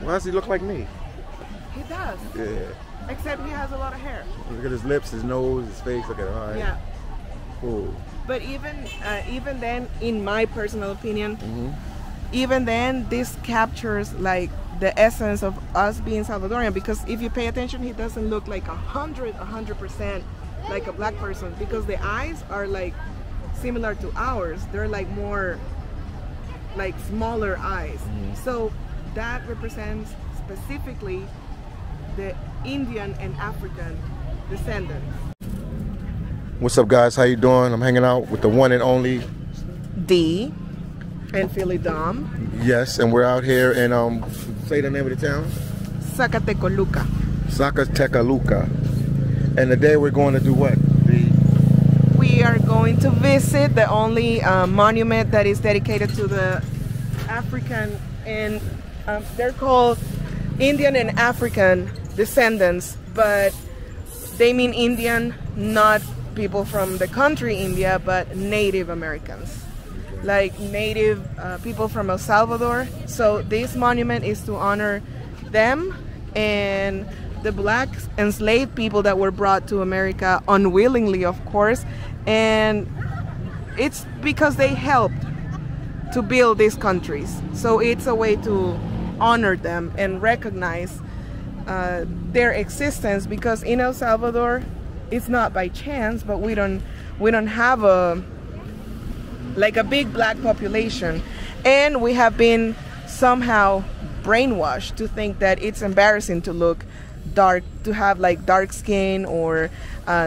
Why does he look like me? He does. Yeah. Except he has a lot of hair. Look at his lips, his nose, his face. Look at it. All right. Yeah. Cool. But even then, in my personal opinion, even then, this captures like the essence of us being Salvadorian. Because if you pay attention, he doesn't look like 100% like a black person, because the eyes are like similar to ours. They're like more like smaller eyes. So that represents specifically the Indian and African descendants. What's up, guys? How you doing? I'm hanging out with the one and only D and Philly Dom. Yes, and we're out here in say the name of the town. Zacatecoluca. Zacatecoluca. And today we're going to do what? We are going to visit the only monument that is dedicated to the African, and they're called Indian and African descendants, but they mean Indian, not people from the country India, but Native Americans, like native people from El Salvador. So this monument is to honor them and the black enslaved people that were brought to America unwillingly, of course, and it's because they helped to build these countries. So it's a way to honor them and recognize their existence, because in El Salvador it's not by chance, but we don't have a big black population, and we have been somehow brainwashed to think that it's embarrassing to look dark, to have like dark skin or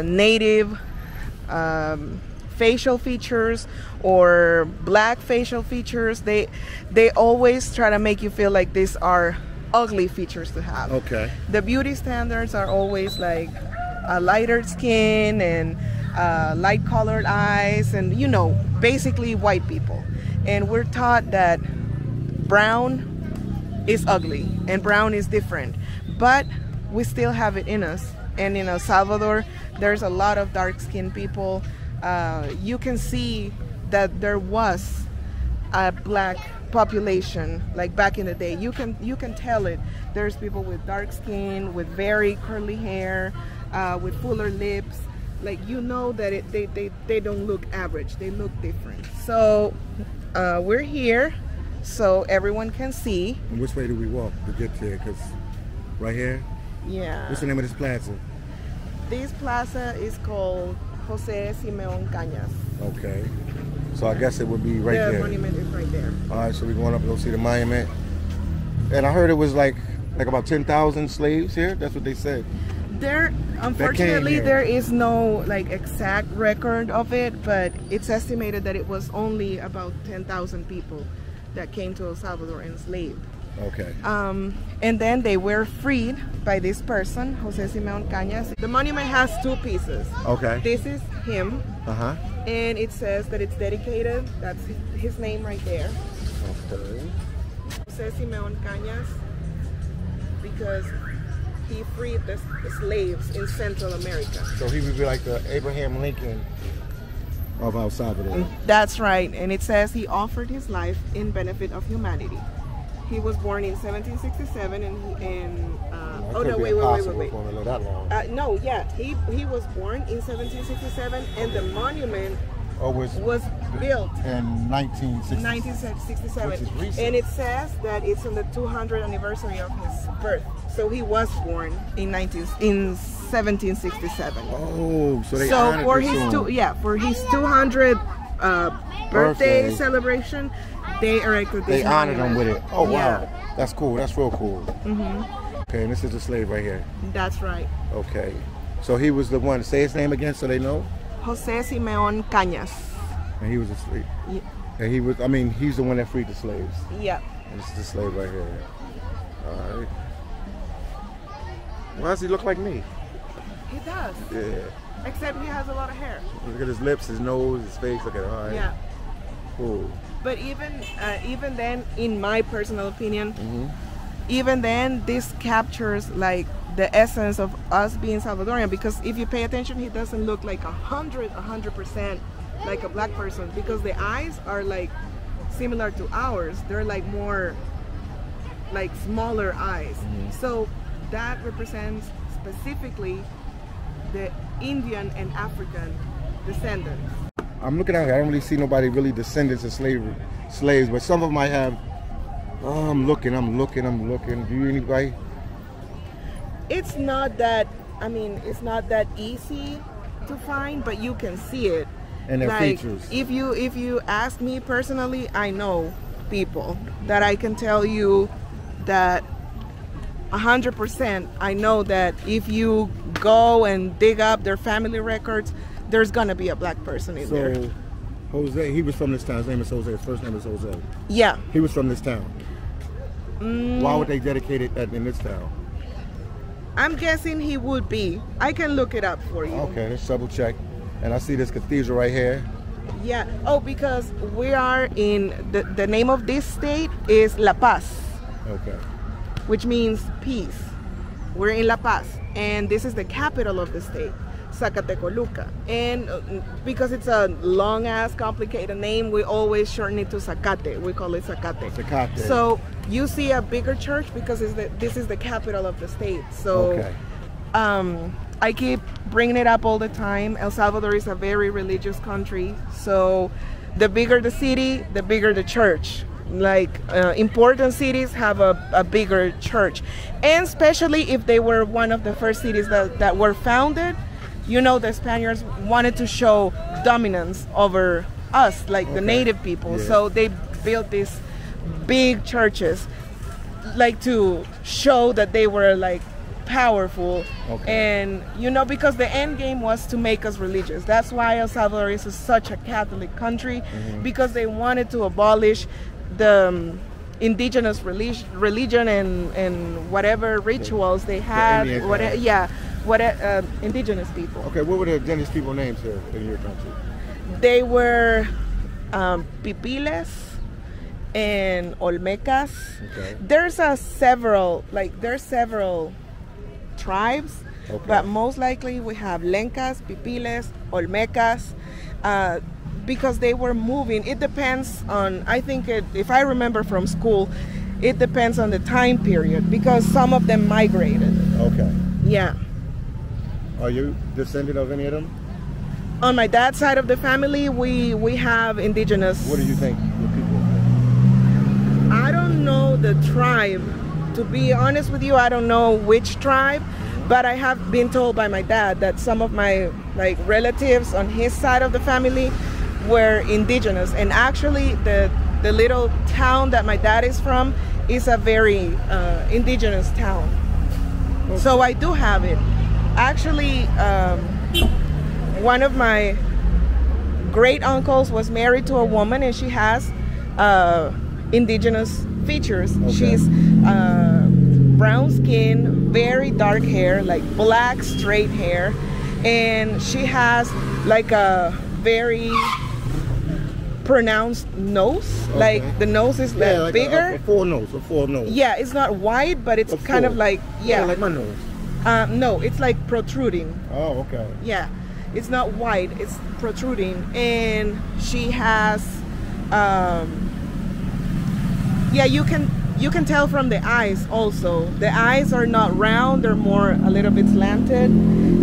native facial features or black facial features. They always try to make you feel like these are ugly features to have. Okay. The beauty standards are always like a lighter skin and light colored eyes, and basically white people. And we're taught that brown is ugly and brown is different, but we still have it in us. And in El Salvador, there's a lot of dark-skinned people. You can see that there was a black population like back in the day. You can tell it. There's people with dark skin, with very curly hair, with fuller lips. Like, that they don't look average. They look different. So we're here so everyone can see. And which way do we walk to get there? Because right here. Yeah. What's the name of this plaza? This plaza is called Jose Simeon Cañas. Okay. So I guess it would be right there. The monument is right there. All right, so we're going up to go see the monument. And I heard it was like about 10,000 slaves here. That's what they said. Unfortunately, there is no exact record of it, but it's estimated that it was only about 10,000 people that came to El Salvador enslaved. Okay. And then they were freed by this person, Jose Simeon Cañas. The monument has two pieces. Okay. This is him. Uh-huh. And it says that it's dedicated. That's his name right there. Okay. Jose Simeon Cañas, because he freed the slaves in Central America. So he would be like the Abraham Lincoln of El Salvador. That's right. And it says he offered his life in benefit of humanity. He was born in 1767, oh no, wait. No, yeah, he was born in 1767, and the monument was built in 1967, which is recent. and it says that it's on the 200th anniversary of his birth. So he was born in 1767. Oh, so they for his 200th birthday celebration, they erected this. They honored him with it. Oh, yeah. wow. That's cool. That's real cool. Okay, and this is the slave right here. That's right. Okay. So he was the one. Say his name again so they know. Jose Simeon Cañas. And he was a slave. Yeah. And he's the one that freed the slaves. Yeah. And this is the slave right here. All right. Why does he look like me? He does. Yeah. Except he has a lot of hair. Look at his lips, his nose, his face. Look at it. All right. Yeah. Cool. But even then, in my personal opinion, even then, this captures like the essence of us being Salvadorian. Because if you pay attention, he doesn't look like 100% like a black person, because the eyes are like similar to ours. They're like more like smaller eyes. So that represents specifically the Indian and African descendants. I'm looking out here. I don't really see nobody really descendants of slaves, but some of them might have. Oh, I'm looking. Do you anybody? It's not that, I mean, it's not that easy to find, but you can see it. And their like, features. If you ask me personally, I know people that I can tell you that 100%, I know that if you go and dig up their family records, there's gonna be a black person in there. So, Jose, he was from this town. His name is Jose. His first name is Jose. Yeah. He was from this town. Why would they dedicate it in this town? I'm guessing he would be. I can look it up for you. Okay, let's double check. And I see this cathedral right here. Yeah. Oh, because we are in the name of this state is La Paz. Okay. Which means peace. We're in La Paz, and this is the capital of the state, Zacatecoluca. And because it's a long ass complicated name, we always shorten it to Zacate. We call it Zacate. Zacate. So you see a bigger church because this is the capital of the state. So okay. I keep bringing it up all the time. El Salvador is a very religious country. So the bigger the city, the bigger the church. Like important cities have a bigger church. And especially if they were one of the first cities that were founded, you know, the Spaniards wanted to show dominance over us, like the native people. Yeah. So they built these big churches, like to show that they were like powerful. And you know, because the end game was to make us religious. That's why El Salvador is such a Catholic country, because they wanted to abolish the indigenous religion and whatever rituals they had. Indigenous people. Okay, what were the indigenous people names here in your country? They were Pipiles and Olmecas. Okay. There's several tribes, but most likely we have Lencas, Pipiles, Olmecas, because they were moving. It depends on, I think if I remember from school, it depends on the time period, because some of them migrated. Okay. Yeah. Are you descendant of any of them? On my dad's side of the family, we have indigenous. What do you think the people? I don't know the tribe. To be honest with you, I don't know which tribe, but I have been told by my dad that some of my relatives on his side of the family were indigenous. And actually, the little town that my dad is from is a very indigenous town. Okay. So I do have it. Actually, one of my great uncles was married to a woman, and she has indigenous features. Okay. She's brown skin, very dark hair, like black straight hair, and she has like a very pronounced nose. Okay. Like the nose is like bigger. A full nose. Yeah, it's not wide, but it's kind of like like my nose. No, it's like protruding. Oh, okay. Yeah, it's not wide, it's protruding. And she has, you can tell from the eyes also. The eyes are not round, they're more a little bit slanted.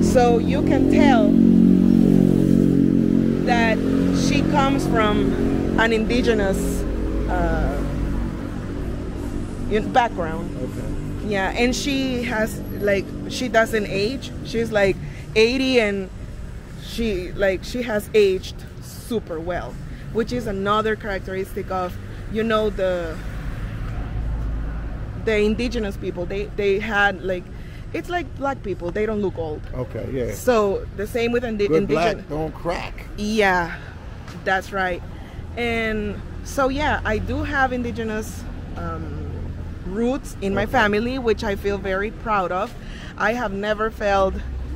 So you can tell that she comes from an indigenous background. Okay. Yeah, and she has she doesn't age. She's like 80, and she has aged super well, which is another characteristic of, you know, the indigenous people. They had it's like black people. They don't look old. Okay, yeah. So the same with indigenous. Black don't crack. Yeah, that's right. And so yeah, I do have indigenous roots in my family, which I feel very proud of. I have never felt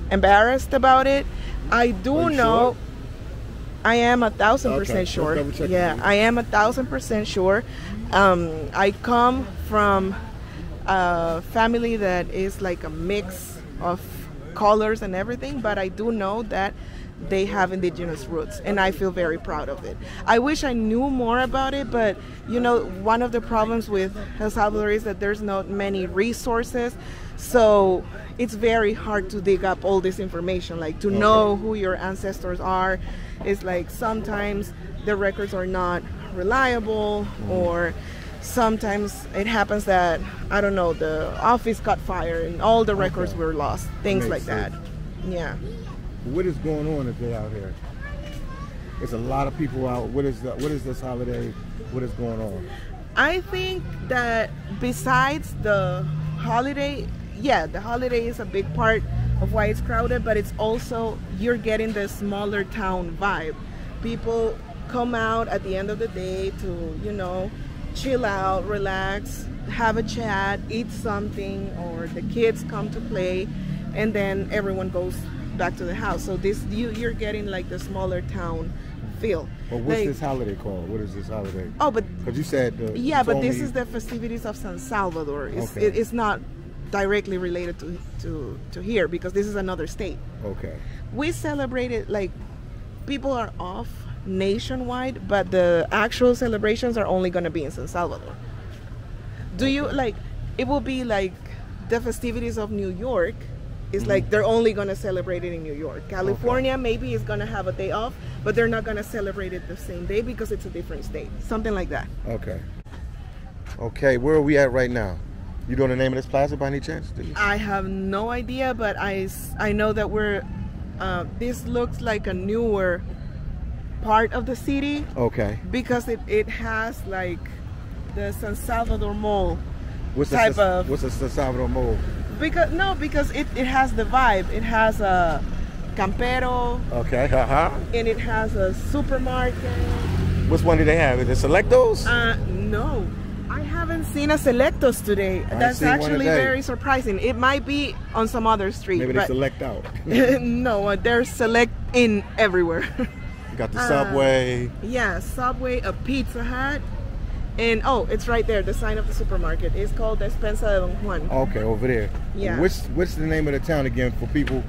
embarrassed about it. I do know. Sure? I am 1,000% sure. Yeah, I am 1,000% sure. I come from a family that is like a mix of colors and everything, but I do know that they have indigenous roots, and I feel very proud of it. I wish I knew more about it, but you know, one of the problems with El Salvador is that there's not many resources, so it's very hard to dig up all this information, like to know who your ancestors are. It's like sometimes the records are not reliable, or sometimes it happens that, I don't know, the office caught fire and all the records were lost, things like that. Yeah. What is going on today out here? There's a lot of people out. What is this holiday? What is going on? I think that besides the holiday, yeah, the holiday is a big part of why it's crowded, but it's also, you're getting the smaller town vibe. People come out at the end of the day to, you know, chill out, relax, have a chat, eat something, or the kids come to play, and then everyone goes back to the house. So this, you're getting like the smaller town feel. Well, what's this holiday called? What is this holiday? Oh, but because you said yeah, but this is the festivities of San Salvador. It's not directly related to here, because this is another state. Okay. We celebrate it, like, people are off nationwide, but the actual celebrations are only going to be in San Salvador. Do you like, it will be like the festivities of New York. It's like they're only going to celebrate it in New York. California maybe is going to have a day off, but they're not going to celebrate it the same day because it's a different state. Something like that. Okay. Okay, where are we at right now? You know the name of this plaza by any chance? I have no idea, but I know that we're, this looks like a newer part of the city. Okay. Because it has like the San Salvador Mall. What's the San Salvador Mall? Because it has the vibe. It has a Campero. Okay, and it has a supermarket. Which one do they have? Is it Selectos? No. I haven't seen a Selectos today. That's actually very surprising. It might be on some other street. Maybe they select out. No, they're select in everywhere. You got the Subway. Yeah, Subway, a Pizza Hut. And it's right there, the sign of the supermarket. It's called Despensa de Don Juan. Okay, over there. Yeah. What's the name of the town again for people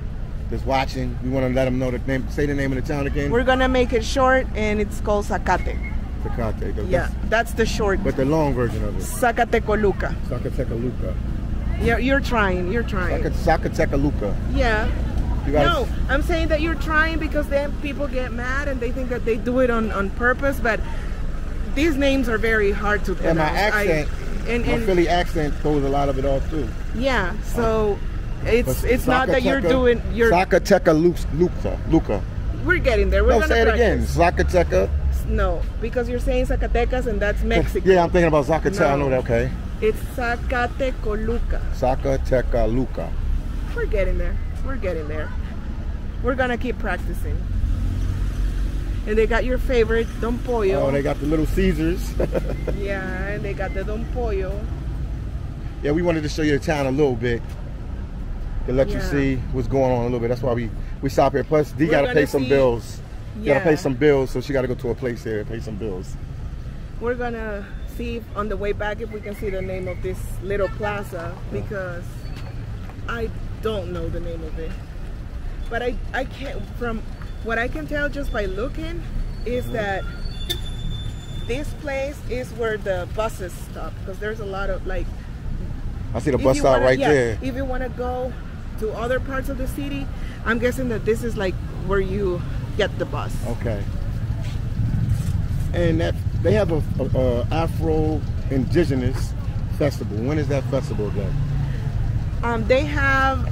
that's watching? You want to let them know the name, say the name of the town again? We're going to make it short, and it's called Zacate. Zacate. Yeah, that's the short. But the long version of it. Zacatecoluca. Zacatecoluca. Yeah, you're trying. Zacatecoluca. Yeah. No, I'm saying that you're trying because then people get mad and they think that they do it on purpose, but these names are very hard to pronounce. And my accent, my Philly accent throws a lot of it off too. Yeah, so it's not that you're doing your Zacatecoluca. We're getting there. We're gonna say it again. Zacateca. No, because you're saying Zacatecas and that's Mexico. Yeah, I'm thinking about Zacatecas. No. I know that. Okay. It's Zacatecoluca. Zacatecoluca. We're getting there. We're getting there. We're gonna keep practicing. And they got your favorite Don Pollo. Oh, they got the Little Caesars. Yeah, and they got the Don Pollo. Yeah, we wanted to show you the town a little bit to let you see what's going on a little bit. That's why we stop here. Plus, Dee got to pay some bills. Got to pay some bills, so she got to go to a place here and pay some bills. We're gonna see if, on the way back, if we can see the name of this little plaza, because I don't know the name of it. But I can't, from what I can tell just by looking, is that this place is where the buses stop, because there's a lot of, like, I see the bus stop right there. If you want to go to other parts of the city, I'm guessing that this is like where you get the bus. Okay. And that they have a Afro Indigenous festival. When is that festival again? They have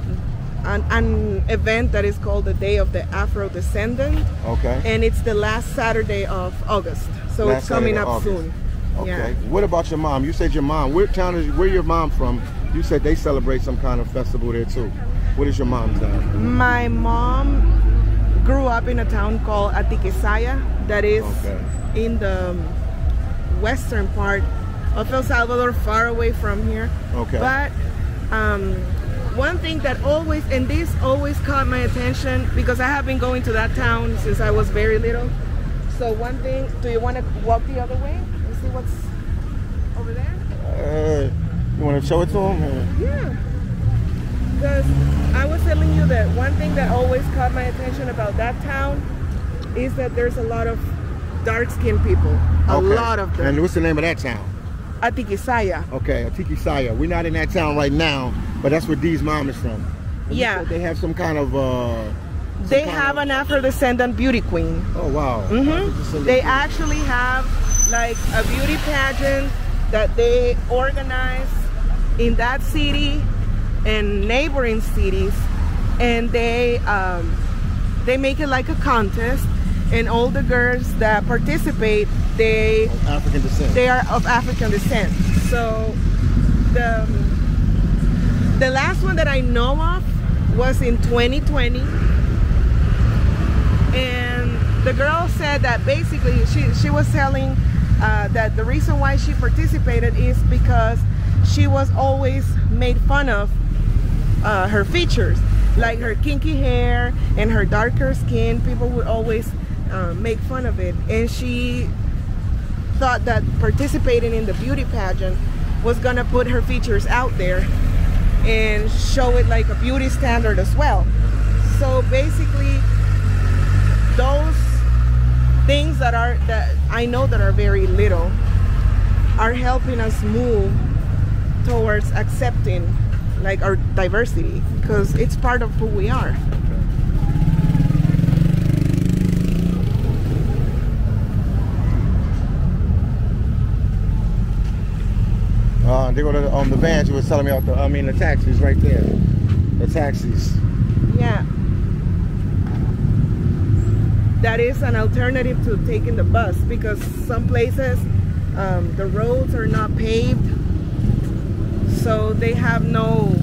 an event that is called the Day of the Afro Descendant. Okay. And it's the last Saturday of August. So it's coming up soon. Okay. Yeah. What about your mom? You said your mom. Where your mom from? You said they celebrate some kind of festival there too. What is your mom's name? My mom grew up in a town called Atiquesaya, that is in the western part of El Salvador, far away from here. Okay. But one thing that always, and this always caught my attention, because I have been going to that town since I was very little. So one thing, do you want to walk the other way and see what's over there? You want to show it to them? Yeah. Because I was telling you that one thing that always caught my attention about that town is that there's a lot of dark-skinned people. A lot of them. And what's the name of that town? Atikisaya. Okay, Atikisaya. We're not in that town right now, but that's where Dee's mom is from. And yeah. They have some kind of... they have an Afro-descendant beauty queen. Oh, wow. They actually have like a beauty pageant that they organize in that city and neighboring cities, and they make it like a contest, and all the girls that participate, they are of African descent. So the last one that I know of was in 2020, and the girl said that basically she was telling that the reason why she participated is because she was always made fun of her features, like her kinky hair and her darker skin. People would always make fun of it, and she thought that participating in the beauty pageant was gonna put her features out there and show it like a beauty standard as well. So basically, those things that I know that are very little are helping us move towards accepting like our diversity, because it's part of who we are. They go to the vans you were telling me about the taxis right there. The taxis. Yeah. That is an alternative to taking the bus, because some places the roads are not paved, so they have no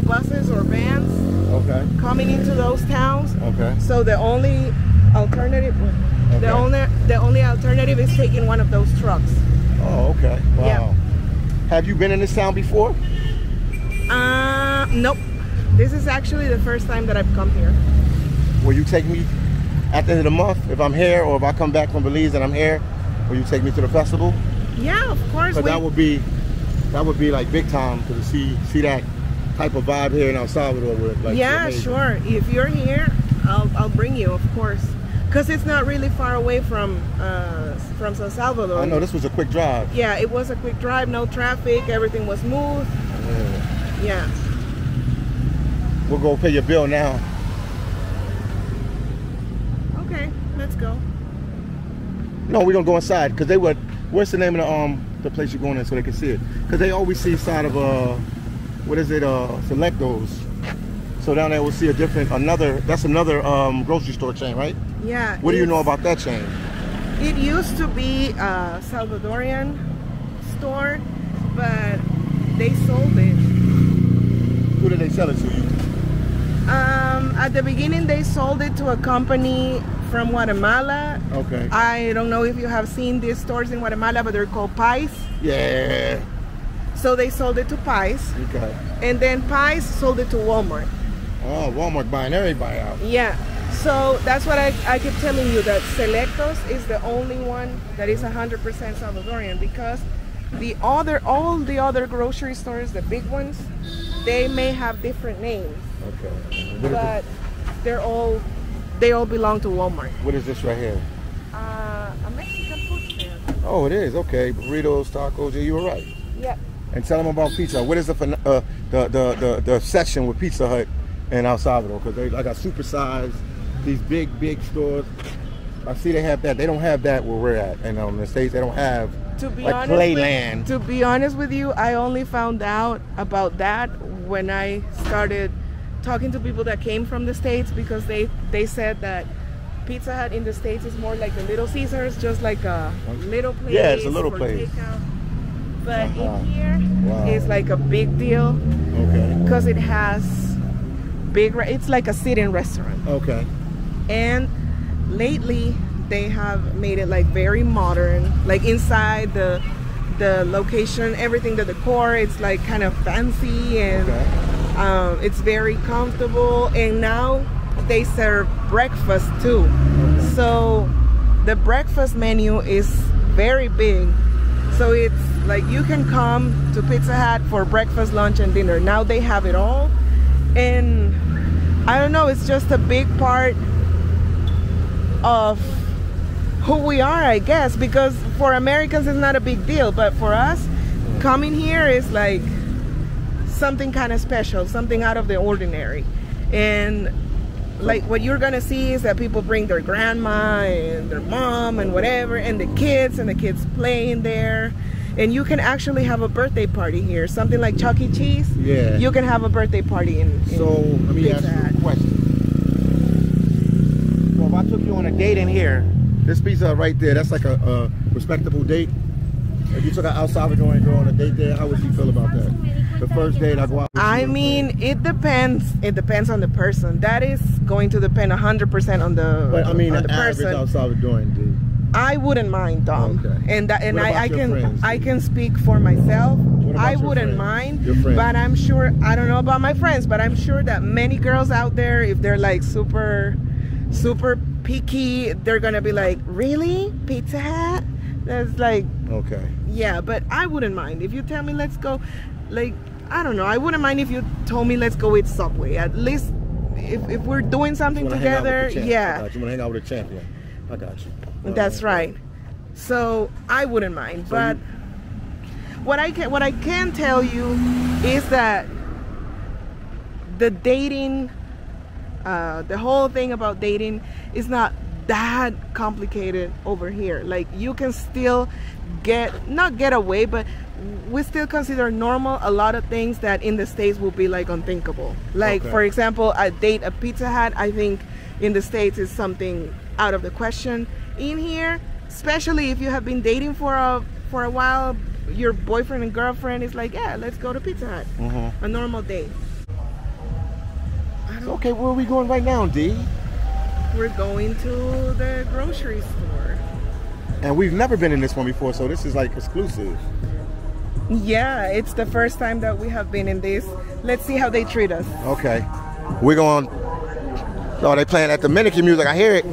buses or vans coming into those towns. So the only alternative the only alternative is taking one of those trucks. Oh, okay. Wow. Yeah. Have you been in this town before? Nope. This is actually the first time that I've come here. Will you take me at the end of the month, if I'm here, or if I come back from Belize and I'm here, will you take me to the festival? Yeah, of course. That would be like big time to see that type of vibe here in El Salvador. Like, yeah, sure. If you're here, I'll bring you, of course, because it's not really far away from San Salvador. I know this was a quick drive. Yeah, it was a quick drive, no traffic, everything was smooth. Yeah. We'll go pay your bill now. Okay, let's go. No, we're gonna go inside, because they would. What's the name of the place you're going in so they can see it? Because they always see side of what is it? Selectos. So down there we'll see that's another grocery store chain, right? Yeah. What do you know about that chain? It used to be a Salvadorian store, but they sold it. Who did they sell it to? At the beginning, they sold it to a company from Guatemala. Okay. I don't know if you have seen these stores in Guatemala, but they're called Pies. Yeah. So they sold it to Pies. Okay. And then Pies sold it to Walmart. Oh, Walmart buying everybody out. Yeah. So that's what I keep telling you, that Selectos is the only one that is 100% Salvadorian, because all the other grocery stores, the big ones, they may have different names. Okay. But they all belong to Walmart. What is this right here? A Mexican food stand. Oh, it is. Okay. Burritos, tacos. Yeah, you were right. Yeah. And tell them about pizza. What is the section with Pizza Hut in El Salvador? Because they got supersized, these big stores. I see they have that. They don't have that where we're at. And in the States, they don't have like Playland. To be honest with you, I only found out about that when I started talking to people that came from the States, because they said that Pizza Hut in the States is more like the Little Caesars, just like a little place. Yeah, it's a little place. Takeout. But in here, it's like a big deal. Okay. Because it has it's like a sit-in restaurant. Okay. And lately, they have made it like very modern, like inside the location, everything, the decor, it's like kind of fancy, and it's very comfortable. And now they serve breakfast too. So the breakfast menu is very big. So Like you can come to Pizza Hut for breakfast, lunch, and dinner. Now they have it all, and I don't know. It's just a big part of who we are, I guess. Because for Americans, it's not a big deal, but for us, coming here is like something kind of special, something out of the ordinary. And like what you're gonna see is that people bring their grandma and their mom and whatever, and the kids playing there. And you can actually have a birthday party here, something like Chuck E. Cheese. Yeah. You can have a birthday party in So let me ask you a question. Well, if I took you on a date in here, this pizza right there, that's like a respectable date. If you took an El Salvadorian girl on a date there, how would you feel about that? The first date I go out with you. I mean, it depends. It depends on the person. That is going to depend 100% on the But I mean, on an the average person. El Salvadorian dude. I wouldn't mind, Dom. Okay. And Friends, I can speak for myself. I wouldn't mind, but I'm sure, I don't know about my friends, but I'm sure that many girls out there, if they're like super picky, they're gonna be like, really? Pizza Hut? That's like, okay. Yeah, but I wouldn't mind if you tell me let's go, like, I don't know, I wouldn't mind if you told me let's go eat Subway. At least if we're doing something together, yeah. I got you. Want to hang out with a champion. I got you. That's right. So I wouldn't mind, but what I can tell you is that the dating, the whole thing about dating is not that complicated over here. Like you can still not get away, but we still consider normal a lot of things that in the States will be like unthinkable. Like for example, a date at Pizza Hut, I think in the States is something out of the question. In here, especially if you have been dating for a while, your boyfriend and girlfriend is like, yeah, let's go to Pizza Hut. A normal date. Okay, where are we going right now, D? We're going to the grocery store. And we've never been in this one before, so this is like exclusive. Yeah, it's the first time that we have been in this. Let's see how they treat us. Okay. We're going. Oh, they playing that Dominican music. I hear it.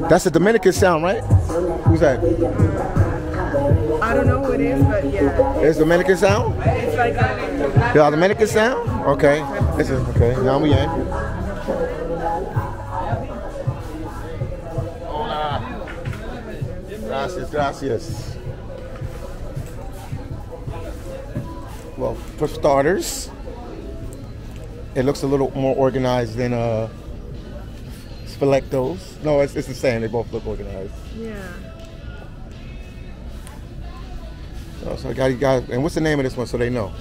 That's the Dominican sound, right? Who's that? I don't know who it is, but yeah. It's Dominican sound? It's like a Dominican sound? Okay. This is okay. Now we in. Hola. Gracias, gracias. Well, for starters, it looks a little more organized than Selectos. No, it's the same. They both look organized. Yeah. Oh, so you got, and what's the name of this one so they know?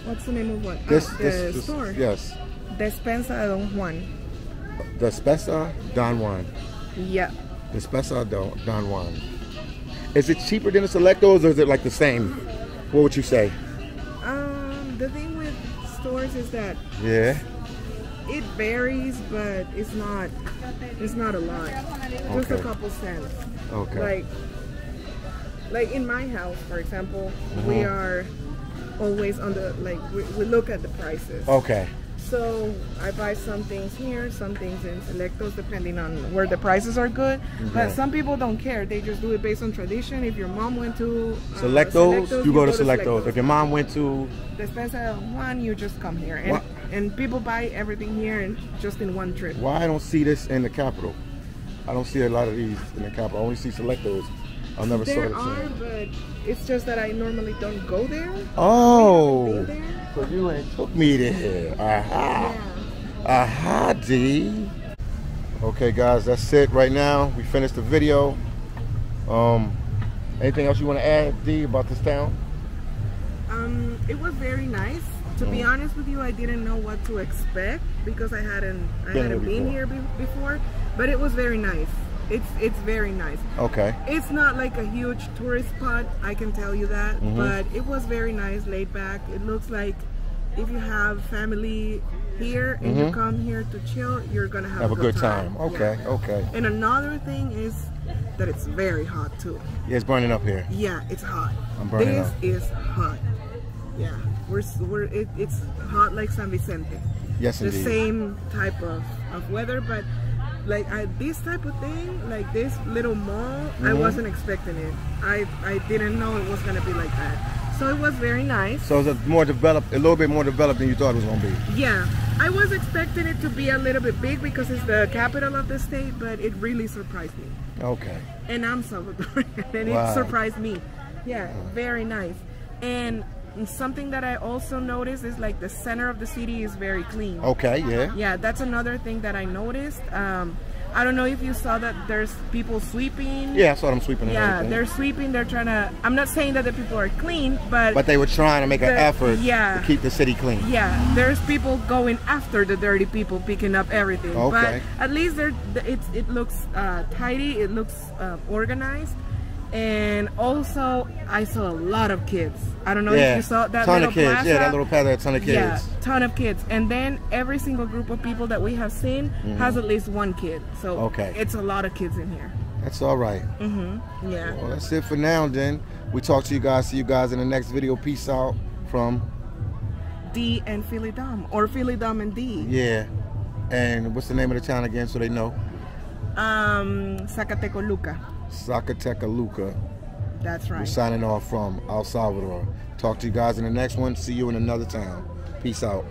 What's the name of what? This store? Yes. Despensa Don Juan. Despensa Don Juan. Yeah. Despensa Don Juan. Is it cheaper than the Selectos or is it like the same? What would you say? The thing with stores is that it varies, but it's not a lot. Just a couple cents. Okay. Like in my house, for example, we are always on the we look at the prices. Okay. So I buy some things here, some things in Selectos, depending on where the prices are good. But some people don't care; they just do it based on tradition. If your mom went to Selectos, you go to Selectos. If your mom went to Despensa Juan, you just come here, and people buy everything here and just in one trip. Why I don't see this in the capital? I don't see a lot of these in the capital. I only see Selectos. I never saw it. There are, but it's just that I normally don't go there. Oh, so you ain't took me there. Aha. Yeah. Aha, D. Okay, guys, that's it right now. We finished the video. Anything else you want to add, D, about this town? It was very nice. To be honest with you, I didn't know what to expect because I hadn't been here before. But it was very nice. It's very nice. Okay. It's not like a huge tourist spot, I can tell you that, but it was very nice, laid back. It looks like if you have family here and you come here to chill, you're gonna have a good time. Okay, okay. And another thing is that it's very hot too. Yeah, it's burning up here. Yeah, it's hot. I'm burning up. This is hot. Yeah, it's hot like San Vicente. Yes, indeed. The same type of weather, but like this type of thing, like this little mall, I wasn't expecting it. I didn't know it was gonna be like that. So it was very nice. So it's more developed, a little bit more developed than you thought it was gonna be. Yeah, I was expecting it to be a little bit big because it's the capital of the state, but it really surprised me. Okay. And I'm Salvadorian, and it surprised me. Yeah, very nice. And something that I also noticed is like the center of the city is very clean. Okay, yeah. Yeah, that's another thing that I noticed. I don't know if you saw that there's people sweeping. Yeah, I saw them sweeping. Yeah, they're sweeping. They're trying to. I'm not saying that the people are clean, but they were trying to make an effort to keep the city clean. Yeah, there's people going after the dirty people, picking up everything. Okay. But at least it looks tidy. It looks organized. And also, I saw a lot of kids. I don't know if you saw that ton little of kids. plaza. Yeah, that little plaza had a ton of kids. Yeah, ton of kids. And then every single group of people that we have seen has at least one kid. So it's a lot of kids in here. That's all right. Yeah. Well, that's it for now then. We talk to you guys. See you guys in the next video. Peace out from D and Philly Dom. Or Philly Dom and D. Yeah. And what's the name of the town again so they know? Zacatecoluca. Zacatecoluca. That's right. We're signing off from El Salvador. Talk to you guys in the next one. See you in another town. Peace out.